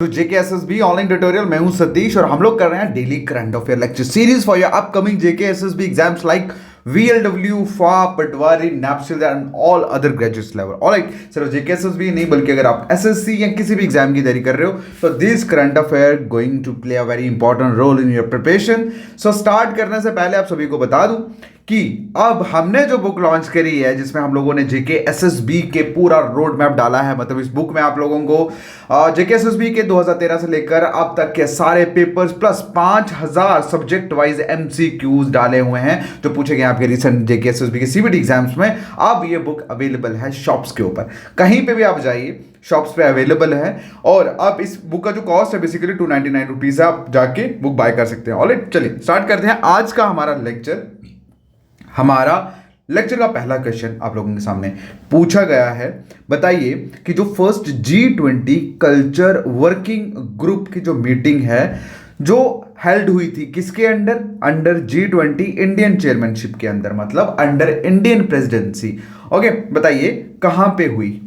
To JKSSB online tutorial. मैं हूं सतीश और हम लोग कर रहे हैं daily current affair lecture series for your upcoming JKSSB exams like VLW, FA, Patwari, NAPSIL and all other graduate level. Alright, सिर्फ जेकेएसएसबी नहीं बल्कि अगर आप एसएससी या किसी भी एग्जाम की तैयारी कर रहे हो तो this current affair going to play a very important role in your preparation. So start करने से पहले आप सभी को बता दूं कि अब हमने जो बुक लॉन्च करी है जिसमें हम लोगों ने जेकेएसएसबी के पूरा रोड मैप डाला है, मतलब इस बुक में आप लोगों को जेकेएसएसबी के 2013 से लेकर अब तक के सारे papers plus 5000 subject wise MCQs डाले हुए हैं जो पूछे गए आपके रिसेंट जेकेएसएसबी के सीबीटी एग्जाम्स में। अब ये बुक अवेलेबल है शॉप्स के ऊपर, कहीं पे भी आप जाइए शॉप्स पे अवेलेबल है। और अब इस बुक का जो कॉस्ट है बेसिकली 299 रुपीज है, आप जाके बुक बाय कर सकते हैं। ऑलराइट, चलिए स्टार्ट करते हैं आज का हमारा लेक्चर। हमारा लेक्चर का पहला क्वेश्चन आप लोगों के सामने पूछा गया है, बताइए कि जो first G20 culture working group की जो मीटिंग है जो हेल्ड हुई थी किसके under, under G20 Indian chairmanship के अंदर, मतलब अंडर इंडियन प्रेसिडेंसी। ओके, बताइए कहां पे हुई,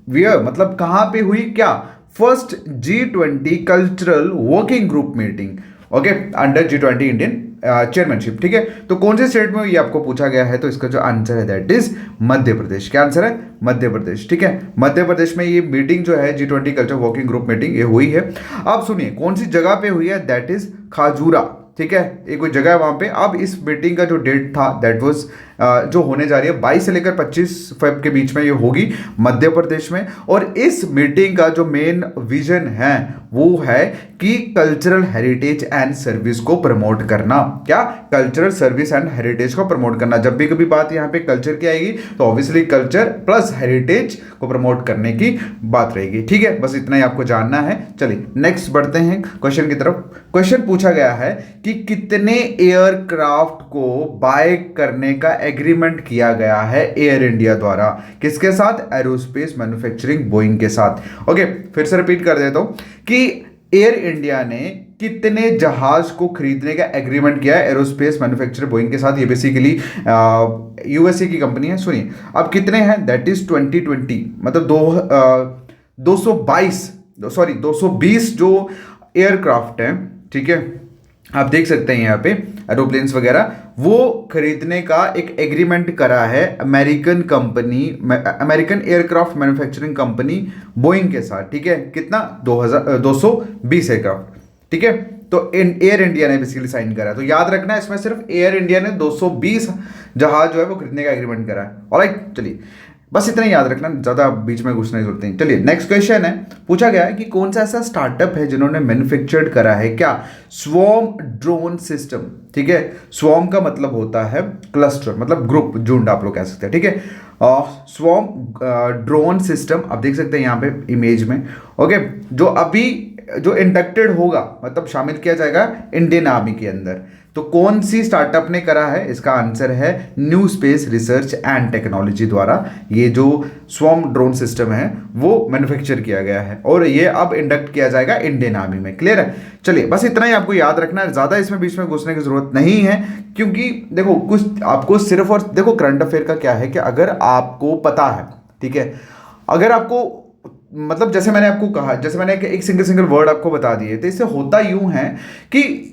मतलब कहां पे हुई, क्या first G20 cultural working group meeting, okay, under G20 Indian chairmanship. ठीक है, तो कौन से स्टेट में ये आपको पूछा गया है, तो इसका जो आंसर है दैट इज मध्य प्रदेश। क्या आंसर है, मध्य प्रदेश। ठीक है, मध्य प्रदेश में ये मीटिंग जो है G20 culture working group meeting ये हुई है। अब सुनिए कौन सी जगह पे हुई है, दैट इज खाजूरा। ठीक है, एक कोई जगह है वहां पे। अब इस मीटिंग का जो डेट था दैट वाज जो होने जा रही है 22 से लेकर 25 फेब के बीच में ये होगी मध्य प्रदेश में। और इस मीटिंग का जो मेन विजन है वो है कि कल्चरल हेरिटेज एंड सर्विस को प्रमोट करना। क्या, कल्चरल सर्विस एंड हेरिटेज को प्रमोट करना। जब भी कभी बात यहाँ पे कल्चर की आएगी तो ऑब्वियसली कल्चर प्लस हेरिटेज को प्रमोट करने की बात रहेगी। ठीक है, बस इतना ही आपको जानना है। चलिए नेक्स्ट बढ़ते हैं क्वेश्चन की तरफ। क्वेश्चन पूछा गया है कि कितने एयरक्राफ्ट को बाय करने का एग्रीमेंट किया गया है एयर इंडिया द्वारा, किसके साथ, एरोस्पेस मैन्युफैक्चरिंग बोइंग के साथ। ओके, फिर से रिपीट कर देता हूं कि एयर इंडिया ने कितने जहाज को खरीदने का एग्रीमेंट किया है एरोस्पेस मैन्युफैक्चरर बोइंग के साथ। ये बेसिकली यूएसए की कंपनी है। सुनिए अब कितने हैं, दैट इज 2020, मतलब 220 जो एयरक्राफ्ट हैं। ठीक है, आप देख सकते हैं यहाँ पे एरोप्लेन्स वगैरह, वो खरीदने का एक एग्रीमेंट करा है American company, American aircraft manufacturing company Boeing के साथ। ठीक है, कितना, 220 एयरक्राफ्ट। ठीक है, तो एयर इंडिया ने बेसिकली साइन करा है। तो याद रखना इसमें सिर्फ एयर इंडिया ने 220 जहाज जो है वो खरीदने का एग्रीमेंट करा है। ऑलराइट, चलिए बस इतना ही याद रखना, ज्यादा बीच में घुसने की जरूरत नहीं। चलिए नेक्स्ट क्वेश्चन है, पूछा गया है कि कौन सा ऐसा स्टार्टअप है जिन्होंने मैन्युफैक्चर्ड करा है, क्या, स्वॉर्म ड्रोन सिस्टम। ठीक है, स्वॉर्म का मतलब होता है क्लस्टर, मतलब ग्रुप, झुंड आप लोग कह सकते हैं। ठीक है, स्वॉर्म ड्रोन सिस्टम आप देख सकते हैं यहाँ पे इमेज में। ओके, जो अभी जो इंडक्टेड होगा, मतलब शामिल किया जाएगा इंडियन आर्मी के अंदर। तो कौन सी स्टार्टअप ने करा है, इसका आंसर है new space research and technology द्वारा ये जो स्वॉर्म ड्रोन सिस्टम है वो मैन्युफैक्चर किया गया है और ये अब इंडक्ट किया जाएगा इंडियन आर्मी में। क्लियर है, चलिए बस इतना ही आपको याद रखना है, ज्यादा इसमें बीच में घुसने की जरूरत नहीं है। क्योंकि देखो कुछ आपको सिर्फ, और देखो करंट अफेयर का क्या है कि अगर आपको पता है, ठीक है, अगर आपको मतलब जैसे मैंने आपको कहा, जैसे मैंने एक सिंगल वर्ड आपको बता दिए, तो इससे होता यूं है कि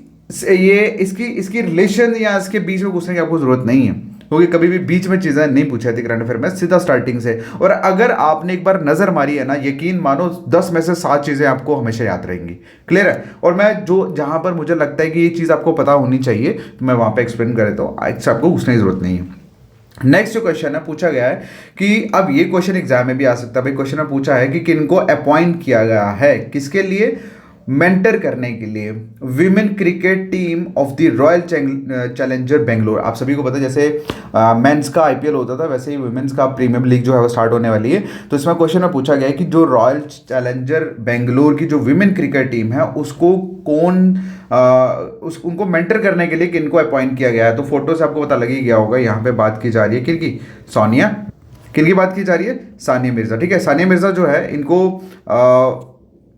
ये इसकी रिलेशन या इसके बीच में घुसने की आपको जरूरत नहीं है, क्योंकि कभी भी बीच में चीजें नहीं पूछी जाती करंट अफेयर में, सीधा स्टार्टिंग से। और अगर आपने एक बार नजर मारी है ना, यकीन मानो 10 में से 7 चीजें आपको हमेशा याद रहेंगी। क्लियर है, और मैं जो जहां पर मुझे लगता है कि ये चीज आपको पता होनी चाहिए तो मैं वहां पर एक्सप्लेन कर देता हूँ, आपको घुसने की जरूरत नहीं है। नेक्स्ट जो क्वेश्चन है पूछा गया है कि अब ये क्वेश्चन एग्जाम में भी आ सकता है। भाई क्वेश्चन में पूछा है कि किनको अपॉइंट किया गया है, किसके लिए, मेंटर करने के लिए women cricket team of the royal challenger Bangalore. आप सभी को पता है जैसे मेंस का आईपीएल होता था वैसे ही वुमेन्स का प्रीमियर लीग जो है वो स्टार्ट होने वाली है। तो इसमें क्वेश्चन में पूछा गया है कि जो रॉयल चैलेंजर बेंगलोर की जो विमेन क्रिकेट टीम है उसको उनको मेंटर करने के लिए किनको अपॉइंट किया गया है। तो फोटो से आपको पता लग ही गया होगा, यहाँ पे बात की जा रही है किनकी, सोनिया, किनकी बात की जा रही है, सानिया मिर्जा। ठीक है, सानिया मिर्जा जो है इनको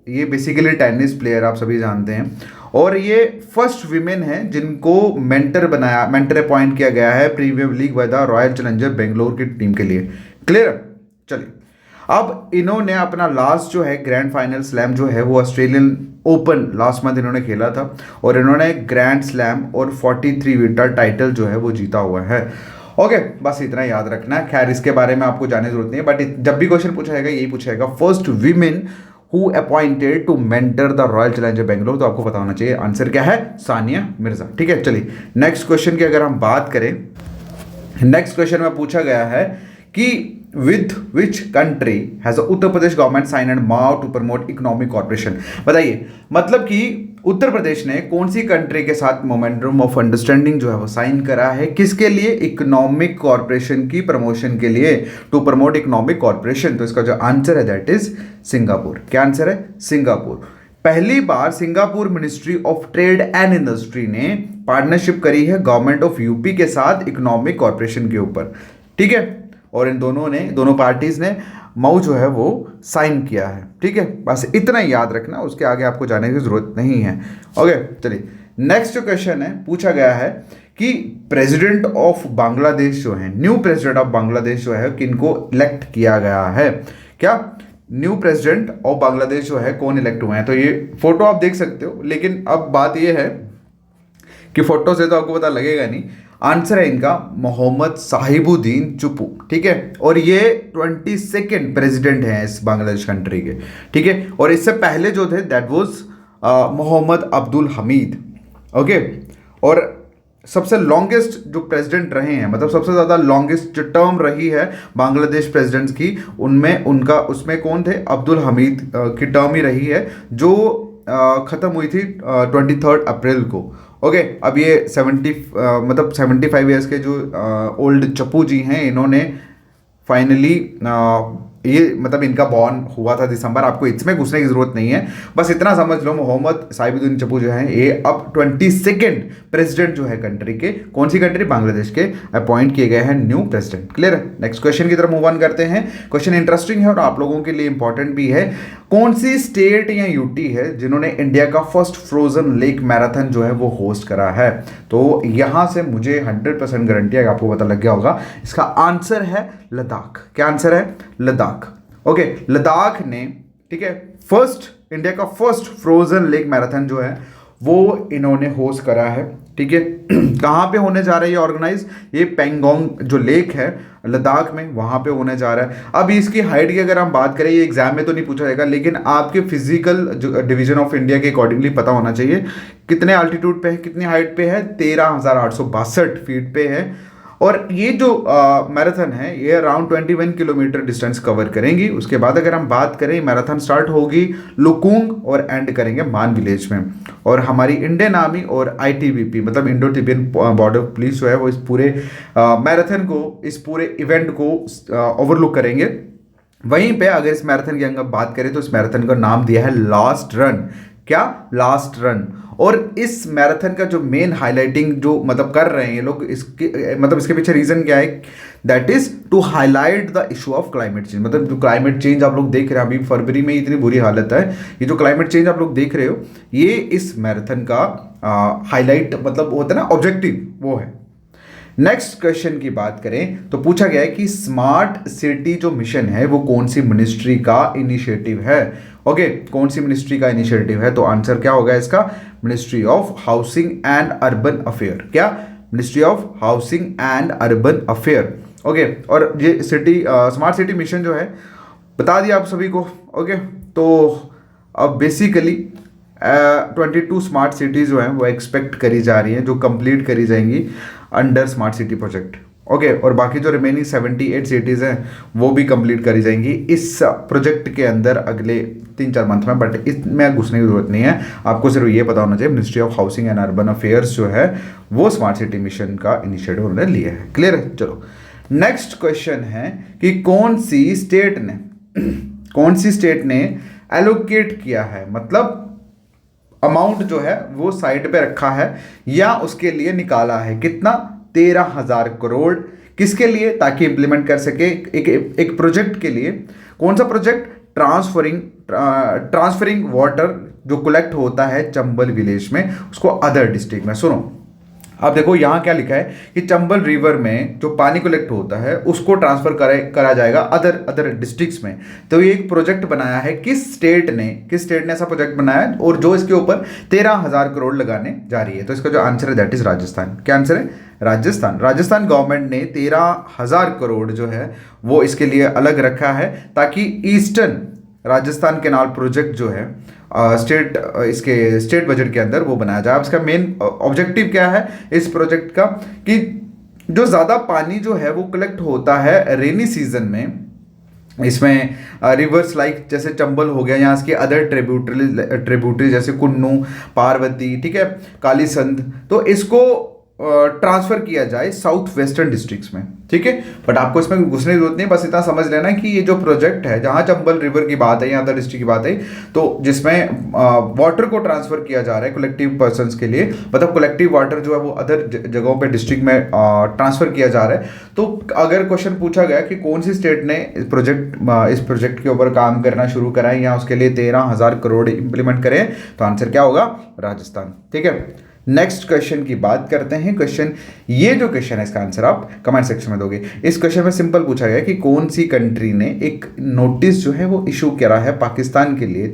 ये बेसिकली टेनिस प्लेयर आप सभी जानते हैं और ये फर्स्ट विमेन है जिनको मेंटर अपॉइंट किया गया है premier league by the royal challenger Bangalore की टीम के लिए। क्लियर, चलिए अब इन्होंने अपना लास्ट जो है ग्रैंड फाइनल स्लैम जो है वो ऑस्ट्रेलियन ओपन लास्ट मंथ इन्होंने खेला था और इन्होंने ग्रैंड स्लैम और 43 विंटर टाइटल जो है वो जीता हुआ है। ओके बस इतना याद रखना है। खैर इसके बारे में आपको जानने की जरूरत नहीं है, बट जब भी क्वेश्चन पूछा जाएगा यही पूछा जाएगा first women who appointed to mentor the royal challenger Bangalore, तो आपको पता होना चाहिए आंसर क्या है, सानिया मिर्जा। ठीक है चलिए नेक्स्ट क्वेश्चन की अगर हम बात करें, नेक्स्ट क्वेश्चन में पूछा गया है कि with which country has Uttar Pradesh government sign and MoU to promote economic corporation. बताइए मतलब कि उत्तर प्रदेश ने कौन सी कंट्री के साथ मोमेंटम ऑफ अंडरस्टैंडिंग जो है वो साइन करा है, किसके लिए, इकोनॉमिक कॉर्पोरेशन की प्रमोशन के लिए, टू प्रमोट इकोनॉमिक कॉर्पोरेशन। तो इसका जो आंसर है दैट इज सिंगापुर। क्या आंसर है, सिंगापुर। पहली बार Singapore ministry of trade and industry ने पार्टनरशिप करी है गवर्नमेंट ऑफ यूपी के साथ इकोनॉमिक कॉर्पोरेशन के ऊपर। ठीक है, और इन दोनों पार्टीज ने मऊ जो है वो साइन किया है। ठीक है, बस इतना ही याद रखना, उसके आगे आपको जाने की जरूरत नहीं है। ओके चलिए नेक्स्ट जो क्वेश्चन है पूछा गया है कि प्रेसिडेंट ऑफ बांग्लादेश जो है, न्यू प्रेसिडेंट ऑफ बांग्लादेश जो है किनको इलेक्ट किया गया है। क्या न्यू प्रेसिडेंट ऑफ बांग्लादेश जो है कौन इलेक्ट हुए हैं, तो ये फोटो आप देख सकते हो, लेकिन अब बात ये है कि फोटो से तो आपको पता लगेगा नहीं। आंसर है इनका मोहम्मद साहिबुद्दीन चुप्पू। ठीक है, और ये 22nd प्रेसिडेंट हैं इस बांग्लादेश कंट्री के। ठीक है, और इससे पहले जो थे that was Mohammad Abdul Hamid. Okay, और सबसे लॉन्गेस्ट जो प्रेसिडेंट रहे हैं, मतलब सबसे ज़्यादा लॉन्गेस्ट जो टर्म रही है बांग्लादेश प्रेसिडेंट्स की, उसमें कौन थे, अब्दुल हमीद की टर्म ही रही है जो ख़त्म हुई थी 23 अप्रैल को। ओके, अब ये 75 ईयर्स के जो ओल्ड चप्पू जी हैं, इन्होंने फाइनली ये मतलब इनका बॉर्न हुआ था दिसंबर। आपको इसमें घुसने की जरूरत नहीं है, बस इतना समझ लो मोहम्मद साहिबुद्दीन चप्पू जो है ये अब 22nd प्रेसिडेंट जो है कंट्री के, कौन सी कंट्री, बांग्लादेश के, अपॉइंट किए गए हैं न्यू प्रेसिडेंट। क्लियर है, नेक्स्ट क्वेश्चन की तरफ मूव ऑन करते हैं। क्वेश्चन इंटरेस्टिंग है और आप लोगों के लिए इंपॉर्टेंट भी है। कौन सी स्टेट या यूटी है जिन्होंने इंडिया का फर्स्ट फ्रोजन लेक मैराथन जो है वो होस्ट करा है। तो यहां से मुझे 100% गारंटी है, आपको पता लग गया होगा, इसका आंसर है लद्दाख। क्या आंसर है, लद्दाख। ओके, लद्दाख ने, ठीक है, इंडिया का फर्स्ट फ्रोजन लेक मैराथन जो है वो इन्होंने होस्ट करा है। ठीक है, कहाँ पे होने जा रहा है ये ऑर्गेनाइज, ये पेंगोंग जो लेक है लद्दाख में, वहाँ पे होने जा रहा है। अब इसकी हाइट की अगर हम बात करें, ये एग्जाम में तो नहीं पूछा जाएगा, लेकिन आपके फिजिकल जो डिवीजन ऑफ इंडिया के अकॉर्डिंगली पता होना चाहिए कितने अल्टीट्यूड पे है, कितनी हाइट पे है, 13,862 फीट पे है। और ये जो मैराथन है ये अराउंड 21 किलोमीटर डिस्टेंस कवर करेंगी। उसके बाद अगर हम बात करें, मैराथन स्टार्ट होगी लुकुंग और एंड करेंगे मान विलेज में। और हमारी इंडियन आर्मी और ITBP मतलब इंडो तिब्बतन बॉर्डर पुलिस जो है वो इस पूरे मैराथन को, इस पूरे इवेंट को ओवरलुक करेंगे। वहीं पे अगर इस मैराथन की अगर बात करें तो इस मैराथन का नाम दिया है लास्ट रन। क्या, लास्ट रन। और इस मैराथन का जो मेन हाईलाइटिंग जो मतलब कर रहे हैं ये लोग, इसके मतलब इसके पीछे रीजन क्या है, that is to highlight the issue of climate change. मतलब जो क्लाइमेट चेंज आप लोग देख रहे हैं, अभी फरवरी में इतनी बुरी हालत है, ये जो क्लाइमेट चेंज आप लोग देख रहे हो, ये इस मैराथन का हाईलाइट मतलब होता है ना, ऑब्जेक्टिव वो है। नेक्स्ट क्वेश्चन की बात करें तो पूछा गया है कि स्मार्ट सिटी जो मिशन है वो कौन सी मिनिस्ट्री का इनिशिएटिव है। ओके, कौन सी मिनिस्ट्री का इनिशिएटिव है, तो आंसर क्या होगा इसका, ministry of housing and urban affair. क्या, ministry of housing and urban affair. Okay, और ये स्मार्ट सिटी मिशन जो है बता दिया आप सभी को। ओके, तो अब बेसिकली 22 स्मार्ट सिटीज़ जो हैं वो एक्सपेक्ट करी जा रही हैं, जो कंप्लीट करी जाएंगी under smart city project. Okay, और बाकी जो रिमेनिंग 78 सिटीज़ हैं वो भी कंप्लीट करी जाएंगी इस प्रोजेक्ट के अंदर अगले 3-4 मंथ में। बट इसमें घुसने की जरूरत नहीं है, आपको सिर्फ ये पता होना चाहिए ministry of housing and urban affairs जो है वो स्मार्ट सिटी मिशन का इनिशिएटिव उन्होंने लिया है। क्लियर है, चलो नेक्स्ट क्वेश्चन है कि कौन सी स्टेट ने एलोकेट किया है, मतलब अमाउंट जो है वो साइड पे रखा है या उसके लिए निकाला है, कितना, 13,000 करोड़। किसके लिए, ताकि इंप्लीमेंट कर सके एक प्रोजेक्ट के लिए। कौन सा प्रोजेक्ट, ट्रांसफरिंग वाटर जो कलेक्ट होता है चंबल विलेज में, उसको अदर डिस्ट्रिक्ट में। सुनो, अब देखो यहाँ क्या लिखा है कि चंबल रिवर में जो पानी कलेक्ट होता है उसको ट्रांसफर करा जाएगा अदर अदर डिस्ट्रिक्ट्स में। तो ये एक प्रोजेक्ट बनाया है, किस स्टेट ने ऐसा प्रोजेक्ट बनाया है और जो इसके ऊपर 13,000 करोड़ लगाने जा रही है। तो इसका जो आंसर है दैट इज राजस्थान। क्या आंसर है? राजस्थान। राजस्थान गवर्नमेंट ने 13,000 करोड़ जो है वो इसके लिए अलग रखा है, ताकि ईस्टर्न राजस्थान केनाल प्रोजेक्ट जो है इसके स्टेट बजट के अंदर वो बनाया जाए। अब इसका मेन ऑब्जेक्टिव क्या है इस प्रोजेक्ट का, कि जो ज़्यादा पानी जो है वो कलेक्ट होता है रेनी सीजन में, इसमें रिवर्स लाइक जैसे चंबल हो गया, यहाँ इसके अदर ट्रिब्यूटरी जैसे कुन्नू, पार्वती, ठीक है, कालीसंध, तो इसको ट्रांसफर किया जाए साउथ वेस्टर्न डिस्ट्रिक्ट्स में, ठीक है। बट आपको इसमें घुसने की जरूरत नहीं, बस इतना समझ लेना कि ये जो प्रोजेक्ट है, जहां चंबल रिवर की बात है या अदर डिस्ट्रिक्ट की बात है, तो जिसमें वाटर को ट्रांसफर किया जा रहा है कलेक्टिव पर्सन्स के लिए, मतलब कलेक्टिव वाटर जो है वो अदर जगहों पे डिस्ट्रिक्ट में ट्रांसफर किया जा रहा है। तो अगर क्वेश्चन पूछा गया कि कौन सी स्टेट ने इस प्रोजेक्ट के ऊपर काम करना शुरू करा है या उसके लिए 13,000 करोड़ इंप्लीमेंट करें, तो आंसर क्या होगा? राजस्थान, ठीक है। नेक्स्ट क्वेश्चन की बात करते हैं। ये जो क्वेश्चन है इसका आंसर आप कमेंट सेक्शन में दोगे। इस क्वेश्चन में सिंपल पूछा गया कि कौन सी कंट्री ने एक नोटिस जो है वो इशू करा है पाकिस्तान के लिए,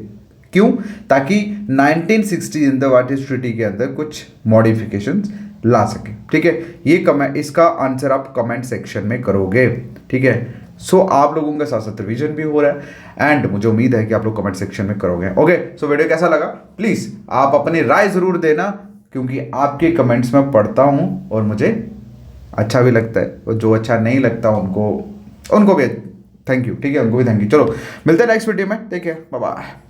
क्यों? ताकि 1960 इन द वाटिस ट्रीटी के अंदर कुछ मॉडिफिकेशंस ला सके, ठीक है। ये इसका आंसर आप कमेंट सेक्शन में करोगे, ठीक है। सो आप लोगों का साथ साथ रिवीजन भी हो रहा है एंड मुझे उम्मीद है कि आप लोग कमेंट सेक्शन में करोगे। ओके, सो वीडियो कैसा लगा प्लीज आप अपनी राय जरूर देना, क्योंकि आपके कमेंट्स में पढ़ता हूं और मुझे अच्छा भी लगता है, और जो अच्छा नहीं लगता उनको भी थैंक यू, ठीक है, उनको भी थैंक यू। चलो मिलते हैं नेक्स्ट वीडियो में, टेक केयर, बाय बाय।